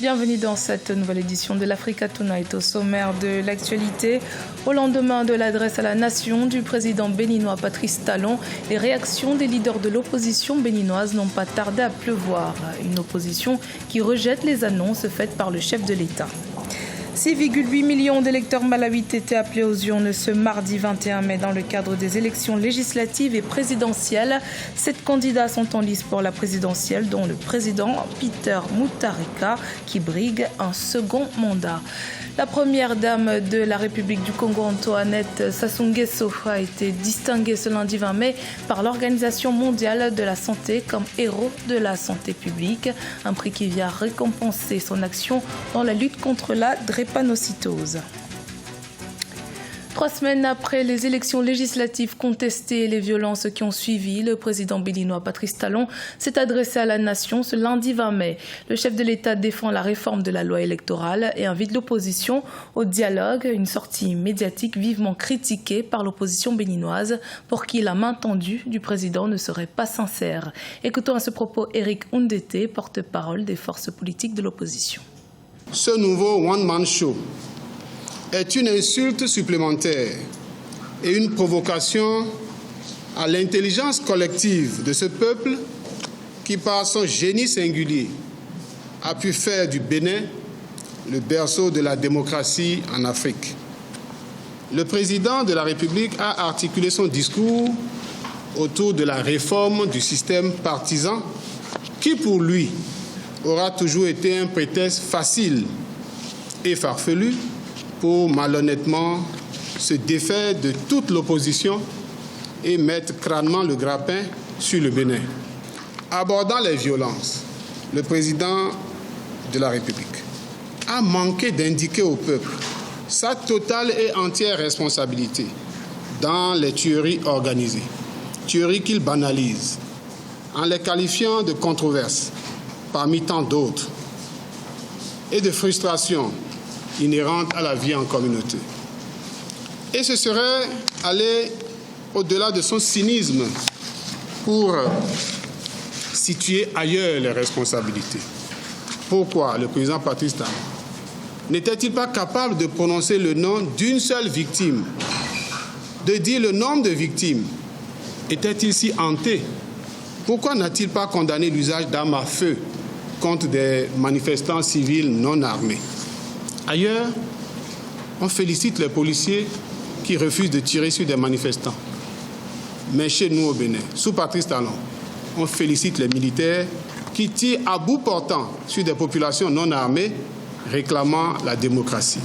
Bienvenue dans cette nouvelle édition de l'Africa Tonight. Au sommaire de l'actualité, au lendemain de l'adresse à la nation du président béninois Patrice Talon, les réactions des leaders de l'opposition béninoise n'ont pas tardé à pleuvoir. Une opposition qui rejette les annonces faites par le chef de l'État. 6,8 millions d'électeurs malawites étaient appelés aux urnes ce mardi 21 mai dans le cadre des élections législatives et présidentielles. 7 candidats sont en lice pour la présidentielle, dont le président Peter Mutharika, qui brigue un second mandat. La première dame de la République du Congo, Antoinette Sassou Nguesso, a été distinguée ce lundi 20 mai par l'Organisation mondiale de la santé comme héros de la santé publique, un prix qui vient récompenser son action dans la lutte contre la drépanocytose. 3 semaines après les élections législatives contestées et les violences qui ont suivi, le président béninois Patrice Talon s'est adressé à la nation ce lundi 20 mai. Le chef de l'État défend la réforme de la loi électorale et invite l'opposition au dialogue, une sortie médiatique vivement critiquée par l'opposition béninoise pour qui la main tendue du président ne serait pas sincère. Écoutons à ce propos Eric Ndete, porte-parole des forces politiques de l'opposition. Ce nouveau one-man show est une insulte supplémentaire et une provocation à l'intelligence collective de ce peuple qui, par son génie singulier, a pu faire du Bénin le berceau de la démocratie en Afrique. Le président de la République a articulé son discours autour de la réforme du système partisan qui, pour lui, aura toujours été un prétexte facile et farfelu pour malhonnêtement se défaire de toute l'opposition et mettre crânement le grappin sur le Bénin. Abordant les violences, le président de la République a manqué d'indiquer au peuple sa totale et entière responsabilité dans les tueries organisées, tueries qu'il banalise, en les qualifiant de controverses parmi tant d'autres et de frustrations inhérente à la vie en communauté. Et ce serait aller au-delà de son cynisme pour situer ailleurs les responsabilités. Pourquoi le président Patrice Talon n'était-il pas capable de prononcer le nom d'une seule victime, de dire le nombre de victimes? Était-il si hanté? Pourquoi n'a-t-il pas condamné l'usage d'armes à feu contre des manifestants civils non armés? Ailleurs, on félicite les policiers qui refusent de tirer sur des manifestants. Mais chez nous au Bénin, sous Patrice Talon, on félicite les militaires qui tirent à bout portant sur des populations non armées réclamant la démocratie.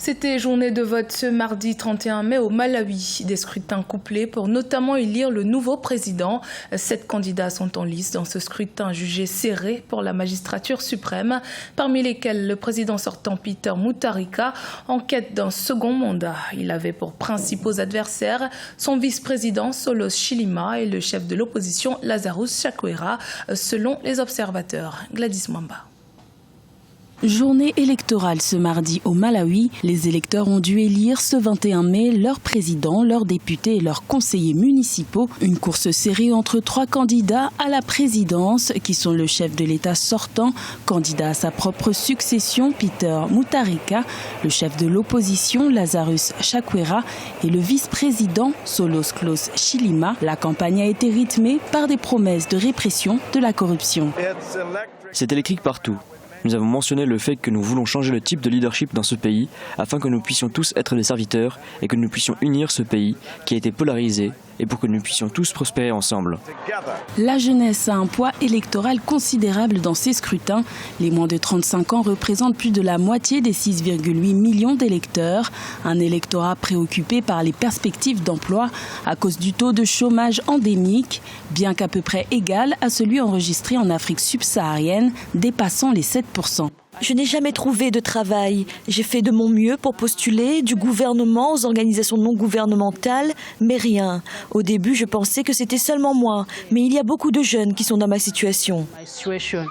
C'était journée de vote ce mardi 31 mai au Malawi. Des scrutins couplés pour notamment élire le nouveau président. 7 candidats sont en lice dans ce scrutin jugé serré pour la magistrature suprême, parmi lesquels le président sortant Peter Mutharika en quête d'un second mandat. Il avait pour principaux adversaires son vice-président Saulos Chilima et le chef de l'opposition Lazarus Chakwera, selon les observateurs. Gladys Mwamba. Journée électorale ce mardi au Malawi. Les électeurs ont dû élire ce 21 mai leur président, leurs députés et leurs conseillers municipaux. Une course serrée entre 3 candidats à la présidence qui sont le chef de l'État sortant, candidat à sa propre succession Peter Mutharika, le chef de l'opposition Lazarus Chakwera et le vice-président Saulos Chilima. La campagne a été rythmée par des promesses de répression de la corruption. C'est électrique partout. Nous avons mentionné le fait que nous voulons changer le type de leadership dans ce pays afin que nous puissions tous être des serviteurs et que nous puissions unir ce pays qui a été polarisé et pour que nous puissions tous prospérer ensemble. La jeunesse a un poids électoral considérable dans ces scrutins. Les moins de 35 ans représentent plus de la moitié des 6,8 millions d'électeurs. Un électorat préoccupé par les perspectives d'emploi à cause du taux de chômage endémique, bien qu'à peu près égal à celui enregistré en Afrique subsaharienne, dépassant les 7%. Je n'ai jamais trouvé de travail. J'ai fait de mon mieux pour postuler, du gouvernement aux organisations non gouvernementales, mais rien. Au début, je pensais que c'était seulement moi, mais il y a beaucoup de jeunes qui sont dans ma situation.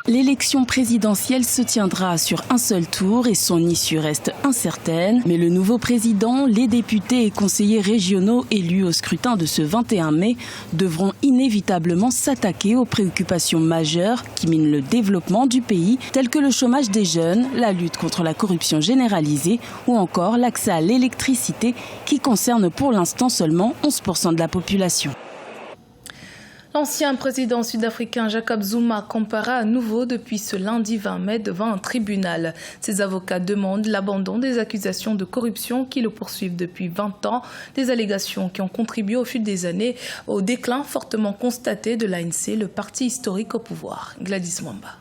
L'élection présidentielle se tiendra sur un seul tour et son issue reste incertaine. Mais le nouveau président, les députés et conseillers régionaux élus au scrutin de ce 21 mai devront inévitablement s'attaquer aux préoccupations majeures qui minent le développement du pays, telles que le chômage des jeunes, la lutte contre la corruption généralisée ou encore l'accès à l'électricité qui concerne pour l'instant seulement 11% de la population. L'ancien président sud-africain Jacob Zuma comparaît à nouveau depuis ce lundi 20 mai devant un tribunal. Ses avocats demandent l'abandon des accusations de corruption qui le poursuivent depuis 20 ans, des allégations qui ont contribué au fil des années au déclin fortement constaté de l'ANC, le parti historique au pouvoir. Gladys Mwamba.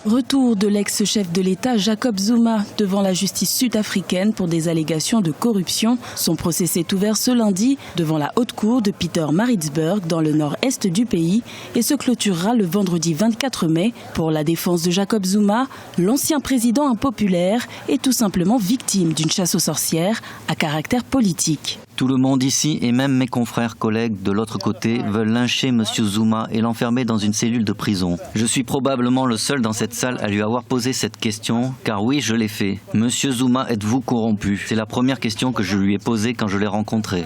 Retour de l'ex-chef de l'État Jacob Zuma devant la justice sud-africaine pour des allégations de corruption. Son procès s'est ouvert ce lundi devant la haute cour de Pietermaritzburg dans le nord-est du pays et se clôturera le vendredi 24 mai. Pour la défense de Jacob Zuma, l'ancien président impopulaire est tout simplement victime d'une chasse aux sorcières à caractère politique. Tout le monde ici et même mes confrères collègues de l'autre côté veulent lyncher M. Zuma et l'enfermer dans une cellule de prison. Je suis probablement le seul dans cette salle à lui avoir posé cette question, car oui, je l'ai fait. Monsieur Zuma, êtes-vous corrompu? C'est la première question que je lui ai posée quand je l'ai rencontré.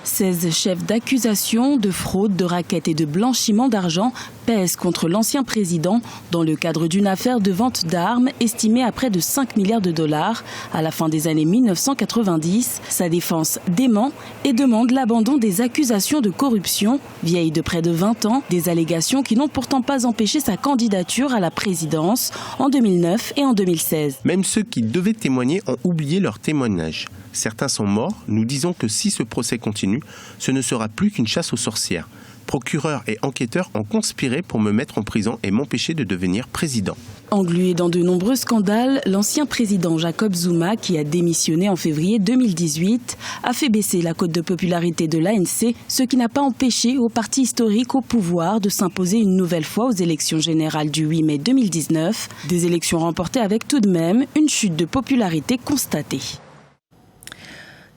16 chefs d'accusation de fraude, de racket et de blanchiment d'argent pèsent contre l'ancien président dans le cadre d'une affaire de vente d'armes estimée à près de 5 milliards de dollars à la fin des années 1990. Sa défense dément et demande l'abandon des accusations de corruption, vieilles de près de 20 ans, des allégations qui n'ont pourtant pas empêché sa candidature à la présidence en 2009 et en 2016. Même ceux qui devaient témoigner ont oublié leur témoignage. Certains sont morts. Nous disons que si ce procès continue, ce ne sera plus qu'une chasse aux sorcières. Procureurs et enquêteurs ont conspiré pour me mettre en prison et m'empêcher de devenir président. Englué dans de nombreux scandales, l'ancien président Jacob Zuma, qui a démissionné en février 2018, a fait baisser la cote de popularité de l'ANC, ce qui n'a pas empêché au parti historique au pouvoir de s'imposer une nouvelle fois aux élections générales du 8 mai 2019. Des élections remportées avec tout de même une chute de popularité constatée.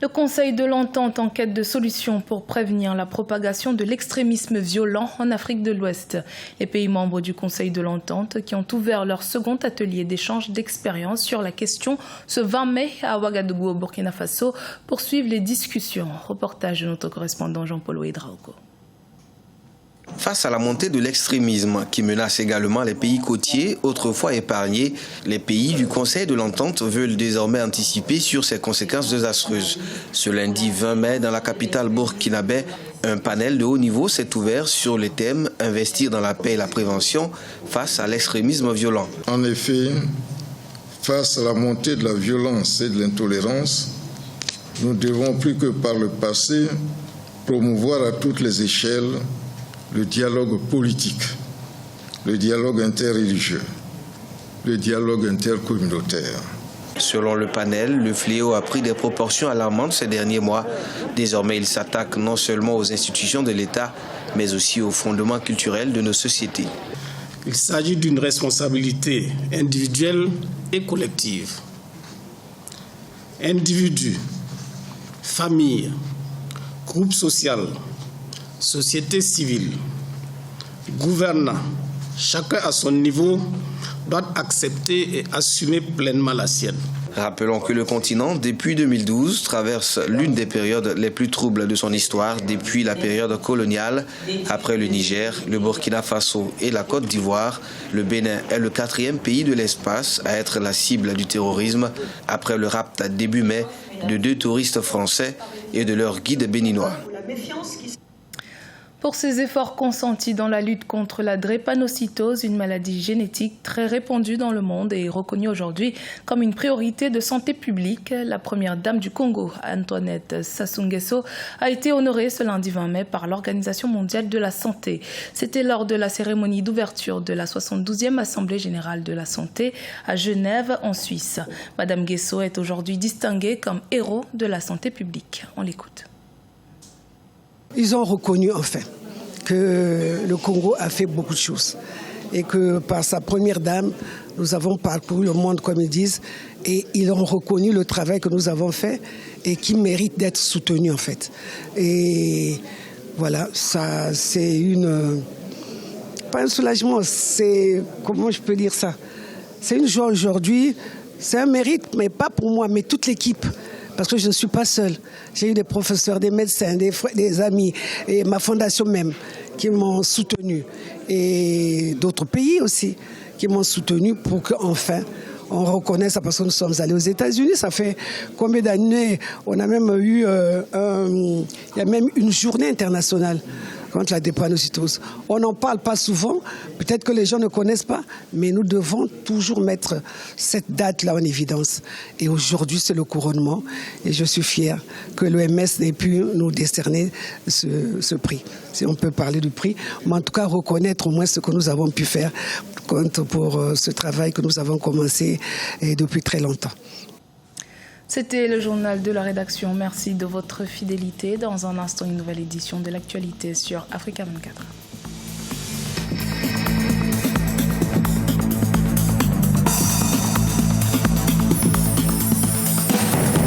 Le Conseil de l'Entente en quête de solutions pour prévenir la propagation de l'extrémisme violent en Afrique de l'Ouest. Les pays membres du Conseil de l'Entente qui ont ouvert leur second atelier d'échange d'expériences sur la question ce 20 mai à Ouagadougou au Burkina Faso poursuivent les discussions. Reportage de notre correspondant Jean-Paul Ouedraogo. Face à la montée de l'extrémisme qui menace également les pays côtiers, autrefois épargnés, les pays du Conseil de l'Entente veulent désormais anticiper sur ses conséquences désastreuses. Ce lundi 20 mai, dans la capitale burkinabé, un panel de haut niveau s'est ouvert sur le thème « Investir dans la paix et la prévention face à l'extrémisme violent ». En effet, face à la montée de la violence et de l'intolérance, nous devons plus que par le passé promouvoir à toutes les échelles le dialogue politique, le dialogue interreligieux, le dialogue intercommunautaire. Selon le panel, le fléau a pris des proportions alarmantes ces derniers mois. Désormais, il s'attaque non seulement aux institutions de l'État, mais aussi aux fondements culturels de nos sociétés. Il s'agit d'une responsabilité individuelle et collective. Individus, familles, groupes sociaux, société civile, gouvernants, chacun à son niveau doit accepter et assumer pleinement la sienne. Rappelons que le continent, depuis 2012, traverse l'une des périodes les plus troubles de son histoire depuis la période coloniale. Après le Niger, le Burkina Faso et la Côte d'Ivoire, le Bénin est le 4e pays de l'espace à être la cible du terrorisme après le rapt début mai de 2 touristes français et de leur guide béninois. Pour ses efforts consentis dans la lutte contre la drépanocytose, une maladie génétique très répandue dans le monde et reconnue aujourd'hui comme une priorité de santé publique, la première dame du Congo, Antoinette Sassou Nguesso, a été honorée ce lundi 20 mai par l'Organisation mondiale de la santé. C'était lors de la cérémonie d'ouverture de la 72e Assemblée générale de la santé à Genève, en Suisse. Madame Nguesso est aujourd'hui distinguée comme héros de la santé publique. On l'écoute. Ils ont reconnu enfin que le Congo a fait beaucoup de choses et que par sa première dame, Nous avons parcouru le monde, comme ils disent, et ils ont reconnu le travail que nous avons fait et qui mérite d'être soutenu, en fait. Et voilà, ça, c'est pas un soulagement, c'est... Comment je peux dire ça? C'est une joie aujourd'hui, c'est un mérite, mais pas pour moi, mais toute l'équipe. Parce que je ne suis pas seule. J'ai eu des professeurs, des médecins, des amis, et ma fondation même, qui m'ont soutenu. Et d'autres pays aussi, qui m'ont soutenu pour qu'enfin, on reconnaisse ça, parce que nous sommes allés aux États-Unis. Ça fait combien d'années? On a même eu... il y a même une journée internationale contre la drépanocytose. On n'en parle pas souvent, peut-être que les gens ne connaissent pas, mais nous devons toujours mettre cette date-là en évidence. Et aujourd'hui, c'est le couronnement, et je suis fière que l'OMS ait pu nous décerner ce prix. Si on peut parler du prix, mais en tout cas reconnaître au moins ce que nous avons pu faire pour ce travail que nous avons commencé depuis très longtemps. C'était le journal de la rédaction. Merci de votre fidélité. Dans un instant, une nouvelle édition de l'actualité sur Africa 24.